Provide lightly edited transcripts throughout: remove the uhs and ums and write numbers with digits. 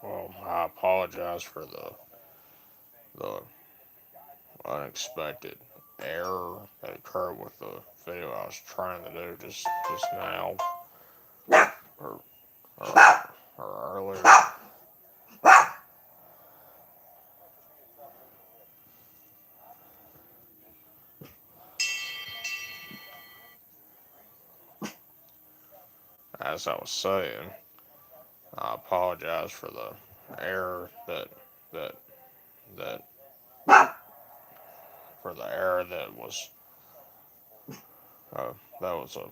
Well, I apologize for the unexpected error that occurred with the video I was trying to do just now or or earlier. As I was saying, I apologize for the error that that that was uh, that was a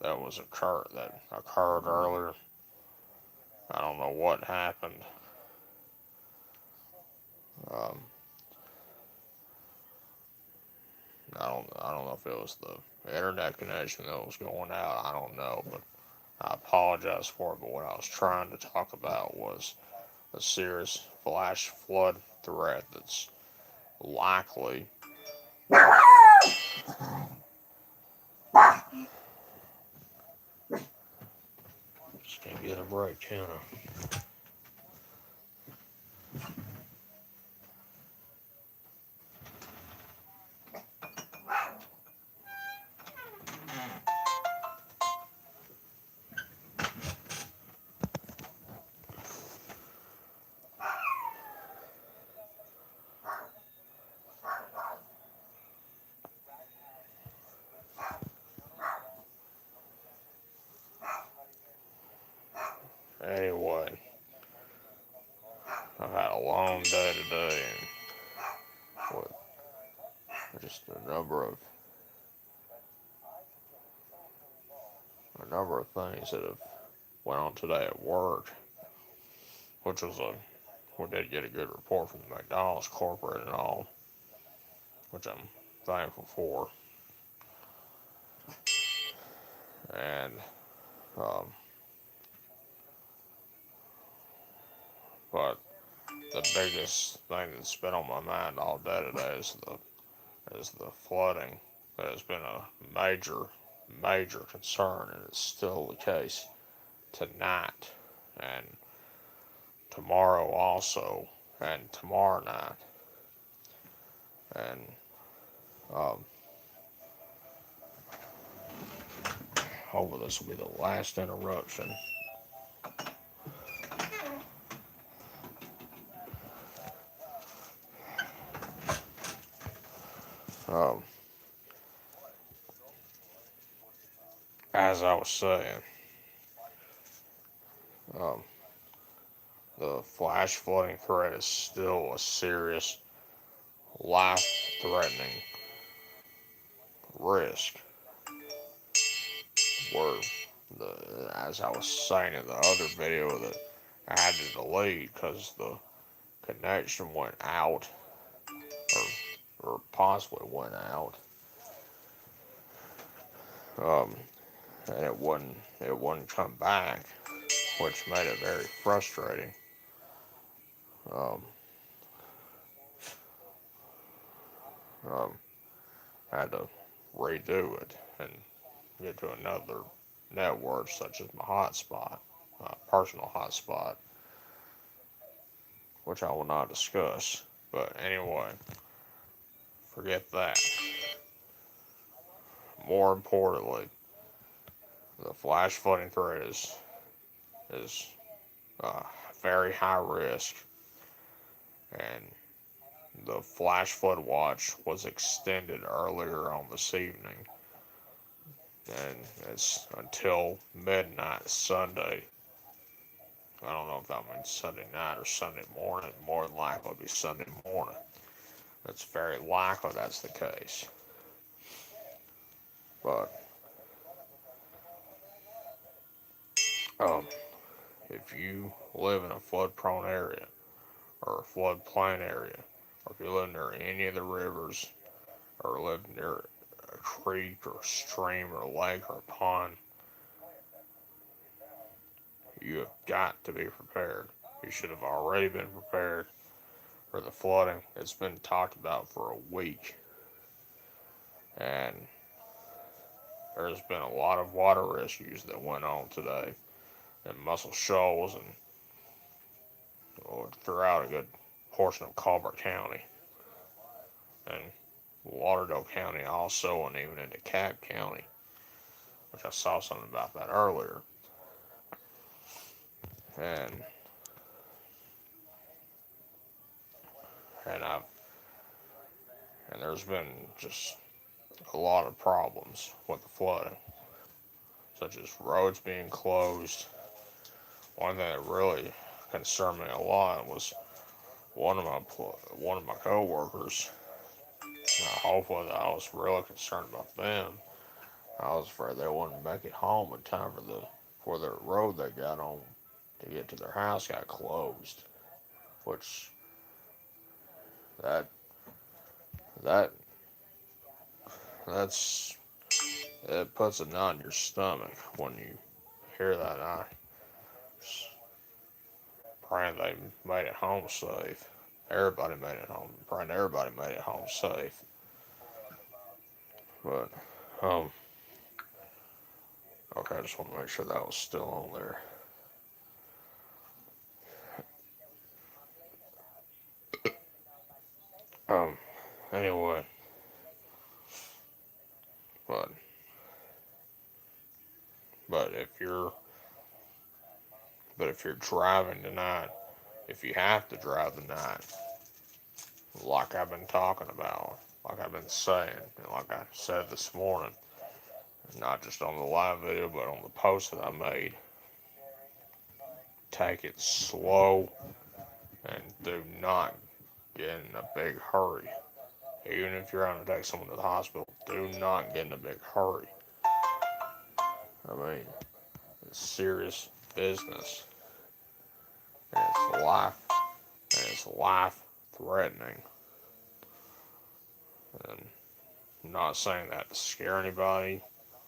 that occurred earlier. I don't know what happened. Um, I don't know if it was the internet connection that was going out. I don't know, but I apologize for it. But what I was trying to talk about was a serious flash flood threat that's likely. Just can't get a break, can I? Anyway, I've had a long day today, and with just a number of things that have went on today at work, which was a we did get a good report from the McDonald's corporate and all, which I'm thankful for. And um, but the biggest thing that's been on my mind all day today is the flooding that has been a major concern, and it's still the case tonight and tomorrow also, and tomorrow night. And um, hopefully this will be the last interruption. Um, as I was saying, um, the flash flooding threat is still a serious, life-threatening risk. Where as I was saying in the other video that I had to delete because the connection went out, or possibly went out, um, and it wouldn't come back, which made it very frustrating. Um, um, I had to redo it and get to another network such as my hotspot, my personal hotspot, which I will not discuss. But anyway, forget that. More importantly, the flash flooding threat is very high risk, and the flash flood watch was extended earlier on this evening, and it's until midnight Sunday. I don't know if that means Sunday night or Sunday morning. More than likely, it'll be Sunday morning. It's very likely that's the case. But um, if you live in a flood-prone area or a floodplain area, or if you live near any of the rivers or live near a creek or stream or lake or pond, you have got to be prepared. You should have already been prepared for the flooding. It's been talked about for a week, and there's been a lot of water rescues that went on today in Muscle Shoals and or throughout a good portion of Colbert County and Lauderdale County also, and even into DeKalb County, which I saw something about that earlier. And and I've and there's been just a lot of problems with the flooding, such as roads being closed. One thing that really concerned me a lot was one of my coworkers. Hopefully, I was really concerned about them. I was afraid they wouldn't make it home in time for their road they got on to get to their house got closed, which that that that's it puts a knot in your stomach when you hear that. I was praying they made it home safe. Everybody made it home. Praying everybody made it home safe. But um, okay, I just want to make sure that was still on there. Um, anyway, but but if you're but if you're driving tonight, if you have to drive tonight, like I've been talking about, like I've been saying, and like I said this morning, not just on the live video, but on the post that I made, take it slow and do not get in a big hurry. Even if you're going to take someone to the hospital, do not get in a big hurry. I mean, it's serious business. And it's life threatening. And I'm not saying that to scare anybody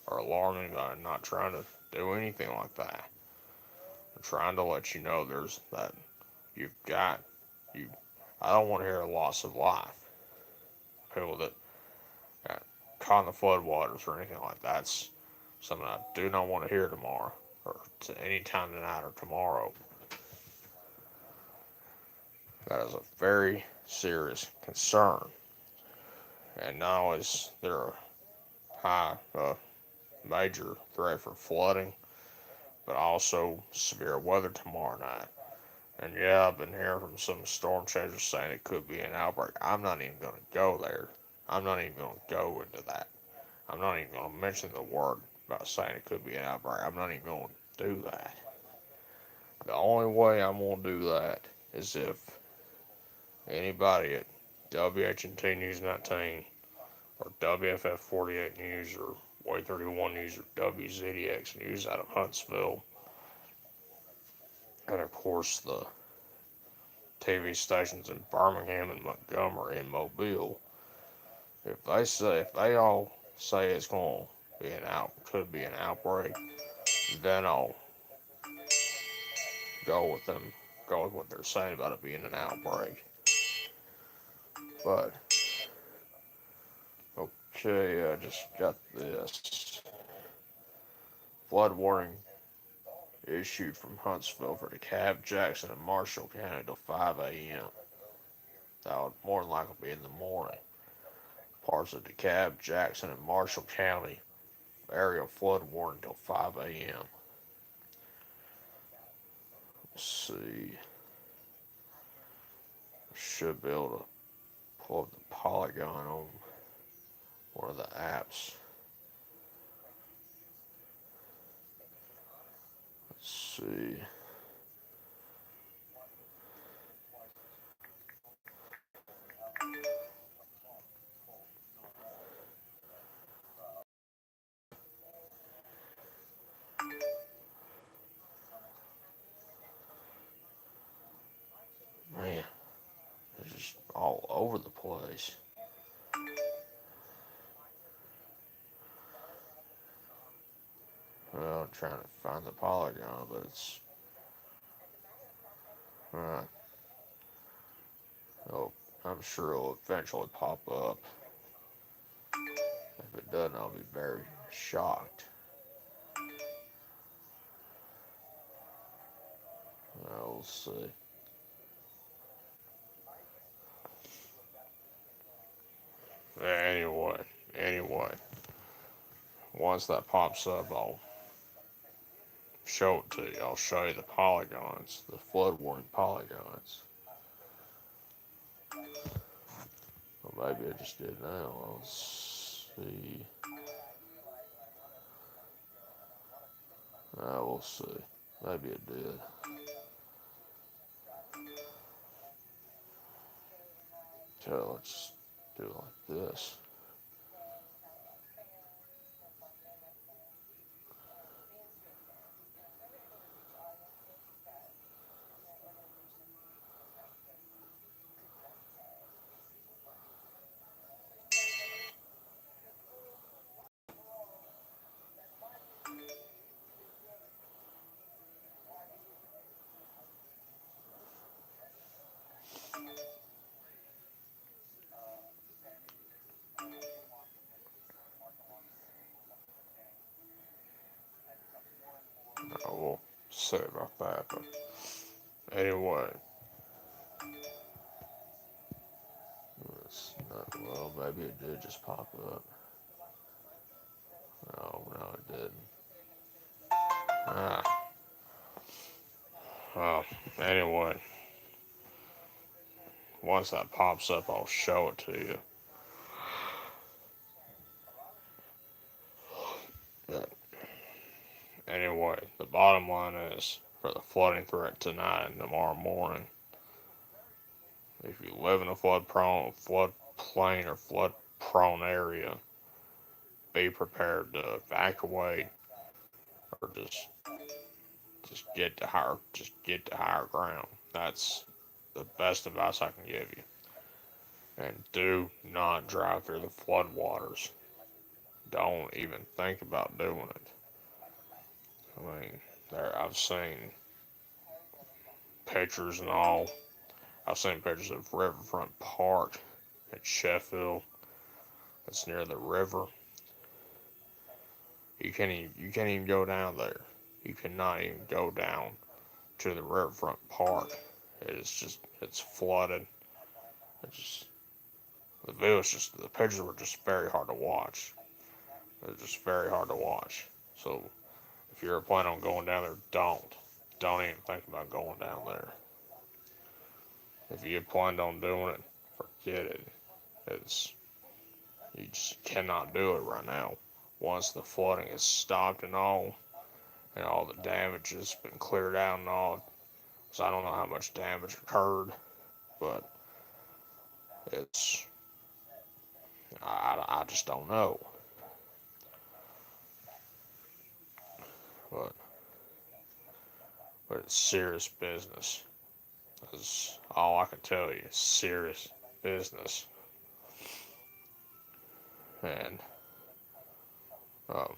or alarm anybody. I'm not trying to do anything like that. I'm trying to let you know there's that you've got you. I don't want to hear a loss of life. People that got caught in the floodwaters or anything like that. That's something I do not want to hear tomorrow or to any time tonight or tomorrow. That is a very serious concern. And not only is there a major threat for flooding, but also severe weather tomorrow night. And yeah, I've been hearing from some storm chasers saying it could be an outbreak. I'm not even going to go there. I'm not even going to go into that. I'm not even going to mention the word about saying it could be an outbreak. I'm not even going to do that. The only way I'm going to do that is if anybody at WHNT News 19 or WFF 48 News or Way 31 News or WZDX News out of Huntsville, and of course the TV stations in Birmingham and Montgomery and Mobile, if they all say it's going to be could be an outbreak, then I'll go with them, go with what they're saying about it being an outbreak. But okay, I just got this flood warning issued from Huntsville for DeKalb, Jackson, and Marshall County till 5 a.m. That would more than likely be in the morning. Parts of DeKalb, Jackson, and Marshall County area flood warning till 5 a.m. Let's see. Should be able to pull up the Polygon on one of the apps. Let's see. Man, it's just all over the place. Well, I'm trying to find the Polygon, but it's uh, oh, I'm sure it'll eventually pop up. If it doesn't, I'll be very shocked. We'll see. once that pops up, I'll show it to you. I'll show you the polygons, the flood warning polygons. Or maybe I just did now. Let's see. We'll see. Maybe it did. So let's do it like this. We'll see about that. But anyway, it's not, well, maybe it did just pop up. No, it didn't. Ah, well, anyway, once that pops up, I'll show it to you. But anyway, the bottom line is for the flooding threat tonight and tomorrow morning, if you live in a floodplain or flood prone area, be prepared to evacuate or just get to higher ground. That's the best advice I can give you. And do not drive through the floodwaters. Don't even think about doing it. I mean, I've seen pictures and all. I've seen pictures of Riverfront Park at Sheffield. It's near the river. You can't even go down there. You cannot even go down to the Riverfront Park. It's flooded. It's just the pictures were just very hard to watch. They're just very hard to watch. So if you're planning on going down there, don't even think about going down there. If you planned on doing it, forget it. It's You just cannot do it right now. Once the flooding is stopped and all the damage has been cleared out and all, so I don't know how much damage occurred, but it's I just don't know. But it's serious business. That's all I can tell you. Serious business. And um,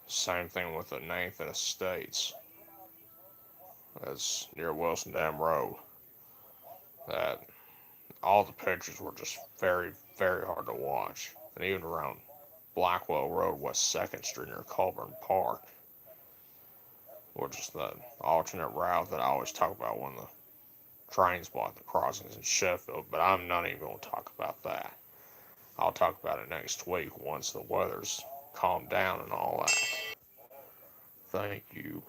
same thing with the Ninth and Estates. That's near Wilson Dam Road. That all the pictures were just very, very hard to watch. And even around Blackwell Road, West 2nd Street near Colburn Park, which is the alternate route that I always talk about when the trains block the crossings in Sheffield. But I'm not even going to talk about that. I'll talk about it next week once the weather's calmed down and all that. Thank you.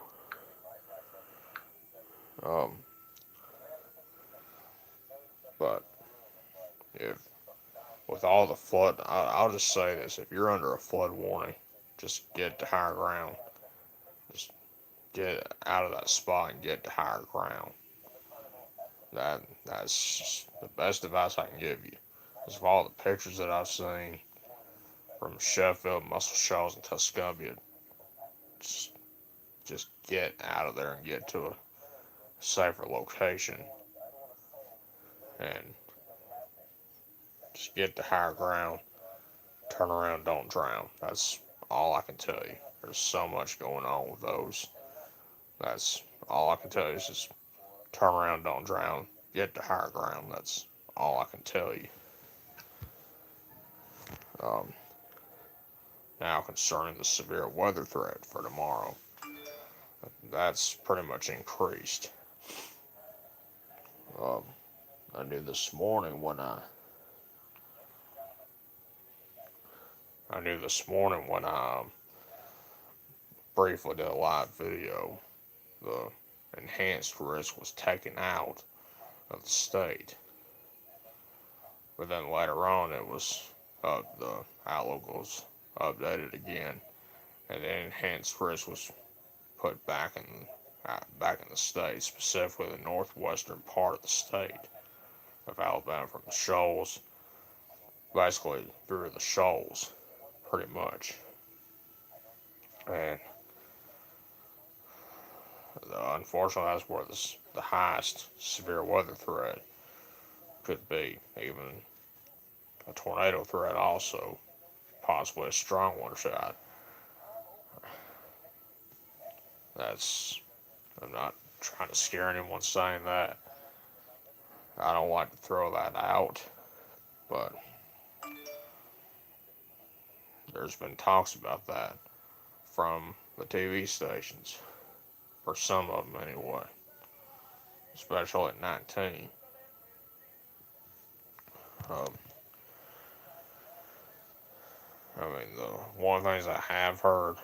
Um, but if with all the flood, I'll just say this: if you're under a flood warning, just get to higher ground. Just get out of that spot and get to higher ground. That's just the best advice I can give you. Because of all the pictures that I've seen from Sheffield, Muscle Shoals, and Tuscumbia, just just get out of there and get to a safer location and just get to higher ground. Turn around, don't drown. That's all I can tell you. There's so much going on with those. That's all I can tell you is just turn around, don't drown. Get to higher ground. That's all I can tell you. Um, Now, concerning the severe weather threat for tomorrow, that's pretty much increased. Um, I knew this morning when I knew this morning when I briefly did a live video, the enhanced risk was taken out of the state. But then later on, it was the outlook was updated again, and the enhanced risk was put back in the state, specifically the northwestern part of the state of Alabama, from the shoals, basically through the shoals, pretty much. And unfortunately, that's where the highest severe weather threat could be. Even a tornado threat, also possibly a strong one shot. That's I'm not trying to scare anyone saying that. I don't like to throw that out, but there's been talks about that from the TV stations, or some of them anyway, especially at 19. Um, I mean, the one of the things I have heard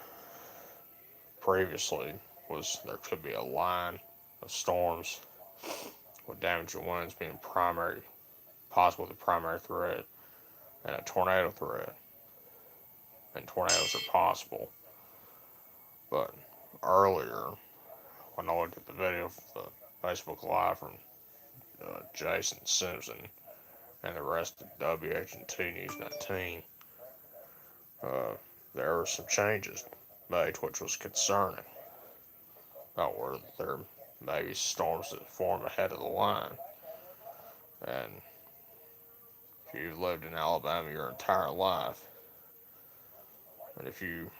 previously was there could be a line of storms with damaging winds being possibly the primary threat, and a tornado threat. And tornadoes are possible. But earlier, when I looked at the video of the Facebook Live from Jason Simpson and the rest of WH&T News 19, uh, there were some changes made, which was concerning. About where there may be storms that form ahead of the line. And if you've lived in Alabama your entire life, and if you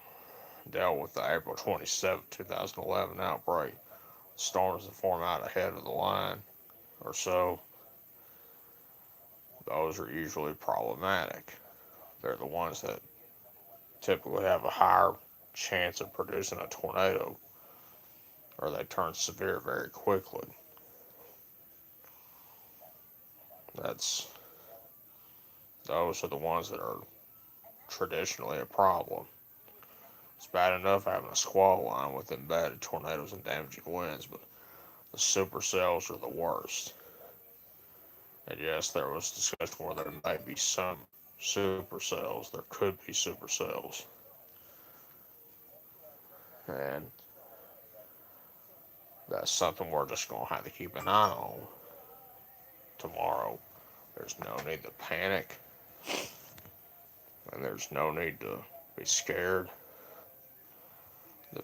dealt with the April 27, 2011 outbreak, storms that form out ahead of the line or so, those are usually problematic. They're the ones that typically have a higher chance of producing a tornado, or they turn severe very quickly. That's Those are the ones that are traditionally a problem. It's bad enough having a squall line with embedded tornadoes and damaging winds, but the supercells are the worst. And yes, there was discussion where there may be some supercells. There could be supercells. And that's something we're just going to have to keep an eye on tomorrow. There's no need to panic, and there's no need to be scared. The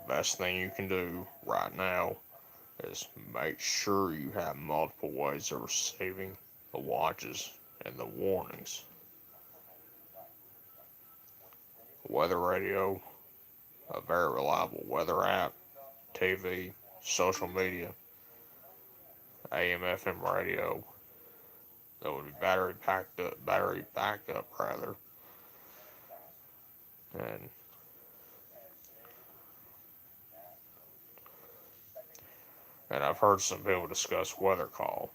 best thing you can do right now is make sure you have multiple ways of receiving the watches and the warnings. Weather radio, a very reliable weather app, TV, social media, AM/FM radio that would be battery backed up rather, and I've heard some people discuss weather call,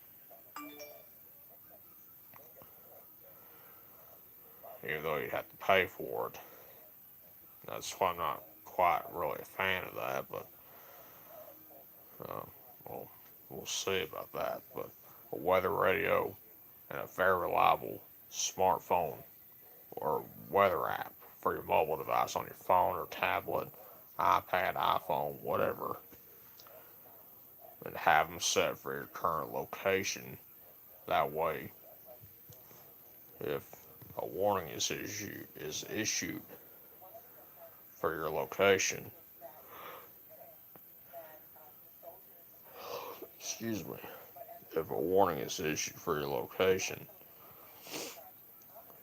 even though you have to pay for it. That's why I'm not quite really a fan of that, but uh, we'll, we'll see about that. But a weather radio and a very reliable smartphone or weather app for your mobile device on your phone or tablet, iPad, iPhone, whatever, and have them set for your current location. That way, if a warning is issued for your location, excuse me, if a warning is issued for your location,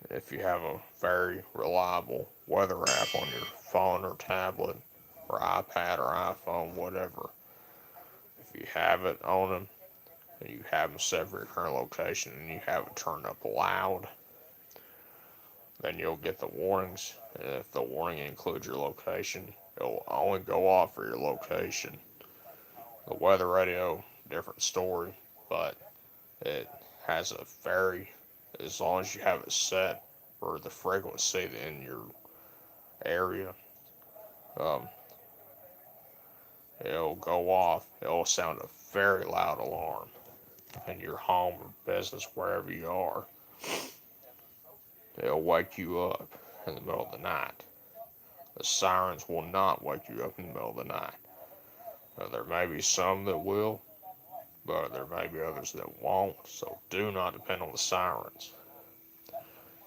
if you have a very reliable weather app on your phone or tablet or iPad or iPhone, whatever, if you have it on them and you have them set for your current location and you have it turned up loud, then you'll get the warnings. And if the warning includes your location, it'll only go off for your location. The weather radio, different story, but it has a very, as long as you have it set or the frequency in your area, um, it'll go off. It'll sound a very loud alarm in your home or business, wherever you are. It'll wake you up in the middle of the night. The sirens will not wake you up in the middle of the night. Now, there may be some that will, but there may be others that won't, so do not depend on the sirens.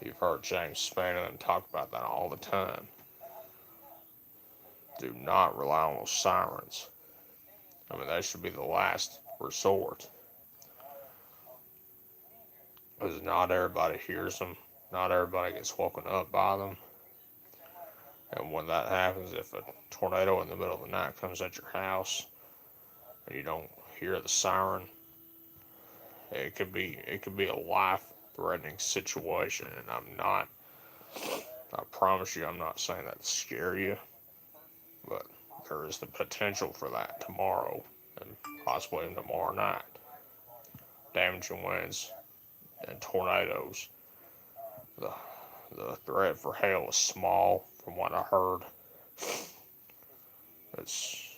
You've heard James Spann talk about that all the time. Do not rely on those sirens. I mean, they should be the last resort. Because not everybody hears them. Not everybody gets woken up by them. And when that happens, if a tornado in the middle of the night comes at your house and you don't hear the siren, it could be a life-threatening situation. And I promise you, I'm not saying that to scare you, but there is the potential for that tomorrow and possibly tomorrow night. Damaging winds and tornadoes. The the threat for hail is small, from what I heard. It's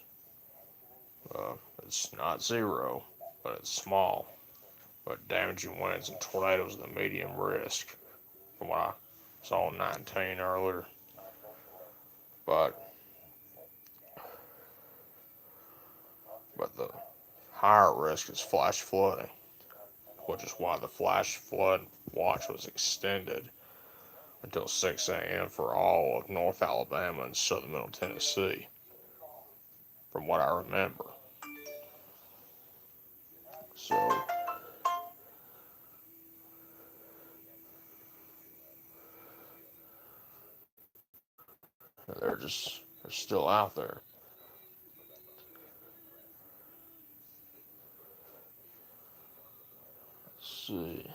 uh, it's not zero, but it's small. But damaging winds and tornadoes are the medium risk, from what I saw in 19 earlier. But the higher risk is flash flooding, which is why the flash flood watch was extended until 6 a.m. for all of North Alabama and southern Middle Tennessee, from what I remember. So they're still out there. Let's see.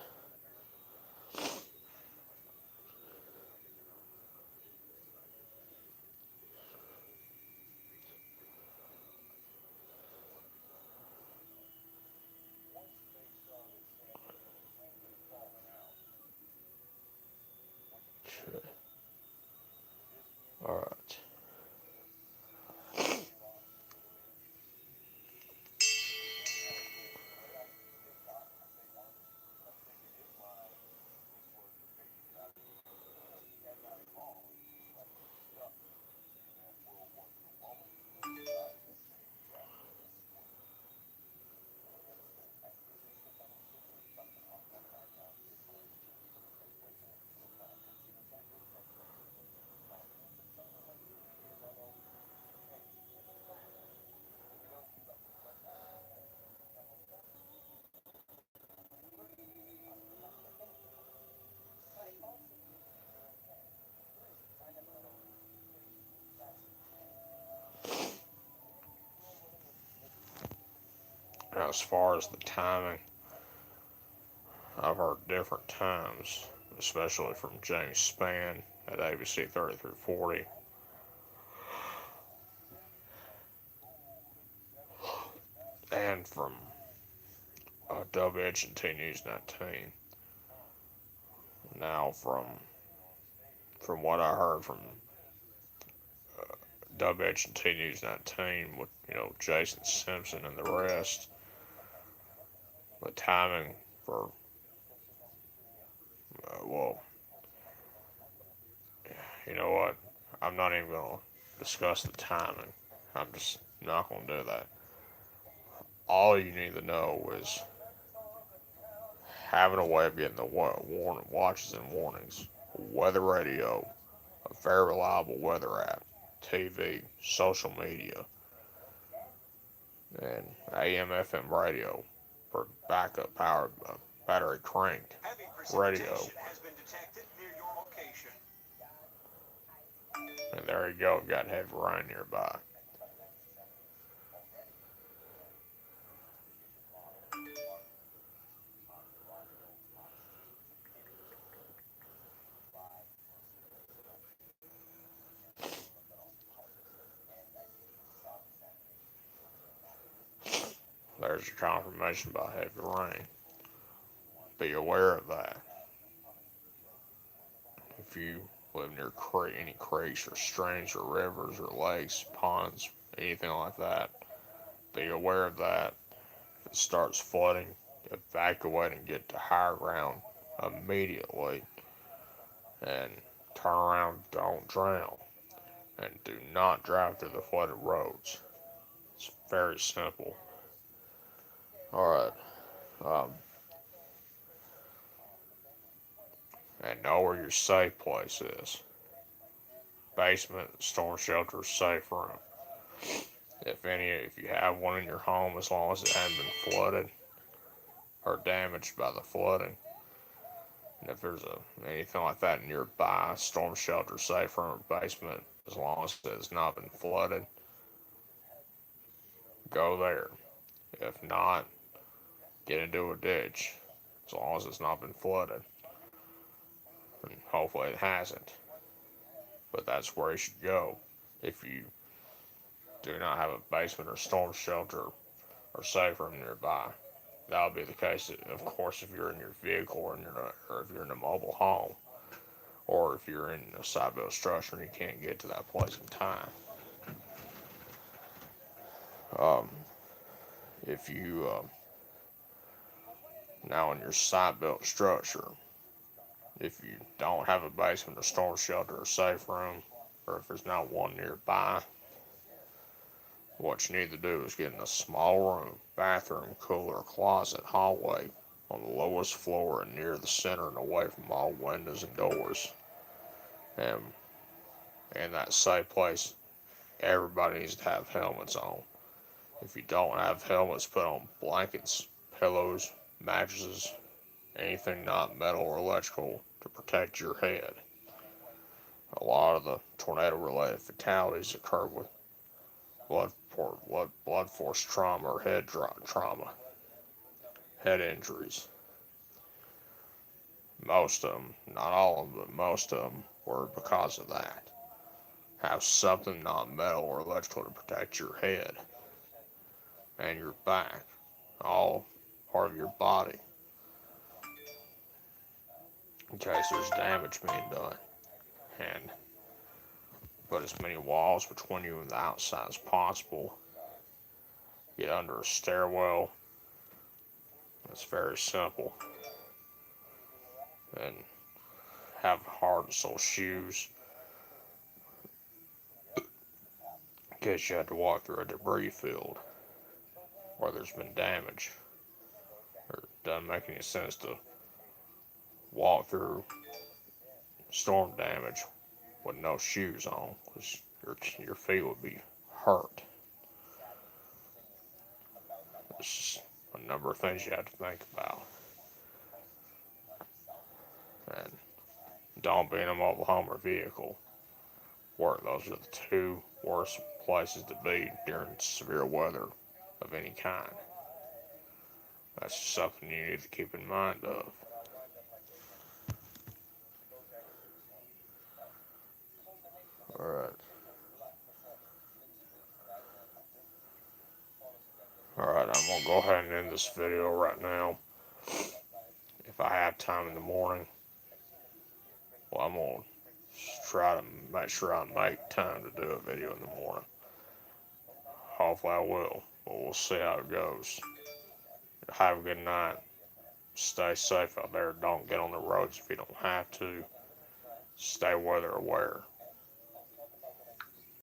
All right. Now, as far as the timing, I've heard different times, especially from James Spann at ABC 30 through 40, and from WHT News 19. Now, from what I heard from WHT News 19 with Jason Simpson and the rest, the timing for well, you know what? I'm not even gonna discuss the timing. I'm just not gonna do that. All you need to know is having a way of getting the watches and warnings. Weather radio, a very reliable weather app, TV, social media, and AM FM radio for backup power, battery cranked radio. And there you go, got heavy rain nearby. There's your confirmation about heavy rain. Be aware of that. if you live near any creeks or streams or rivers or lakes, ponds, anything like that, be aware of that. If it starts flooding, evacuate and get to higher ground immediately and turn around, don't drown, and do not drive through the flooded roads. It's very simple. Alright, um, and know where your safe place is. Basement, storm shelter, safe room. If you have one in your home, as long as it hasn't been flooded or damaged by the flooding, and if there's anything like that nearby, storm shelter, safe room, basement, as long as it has not been flooded, go there. If not, get into a ditch, as long as it's not been flooded, and hopefully it hasn't. But that's where you should go if you do not have a basement or storm shelter or safe room nearby. That'll be the case, of course, if you're in your vehicle or if you're in a mobile home, or if you're in a side-built structure and you can't get to that place in time. Um, if you now in your side-built structure, if you don't have a basement or storm shelter or safe room, or if there's not one nearby, what you need to do is get in a small room, bathroom, cooler, closet, hallway, on the lowest floor and near the center and away from all windows and doors. And in that safe place, everybody needs to have helmets on. If you don't have helmets, put on blankets, pillows, mattresses, anything not metal or electrical to protect your head. A lot of the tornado-related fatalities occur with blood force trauma or head trauma, head injuries. Most of them, not all of them, but most of them were because of that. Have something not metal or electrical to protect your head and your back, all part of your body, in case there's damage being done. And put as many walls between you and the outside as possible. Get under a stairwell. It's very simple. And have hard sole shoes in case you had to walk through a debris field where there's been damage. Or it doesn't make any sense to walk through storm damage with no shoes on, because your feet would be hurt. There's just a number of things you have to think about. And don't be in a mobile home or vehicle. Those are the two worst places to be during severe weather of any kind. That's just something you need to keep in mind of. Alright. Alright, I'm going to go ahead and end this video right now. If I have time in the morning, well, I'm going to try to make sure I make time to do a video in the morning. Hopefully I will, but we'll see how it goes. Have a good night. Stay safe out there. Don't get on the roads if you don't have to. Stay weather aware.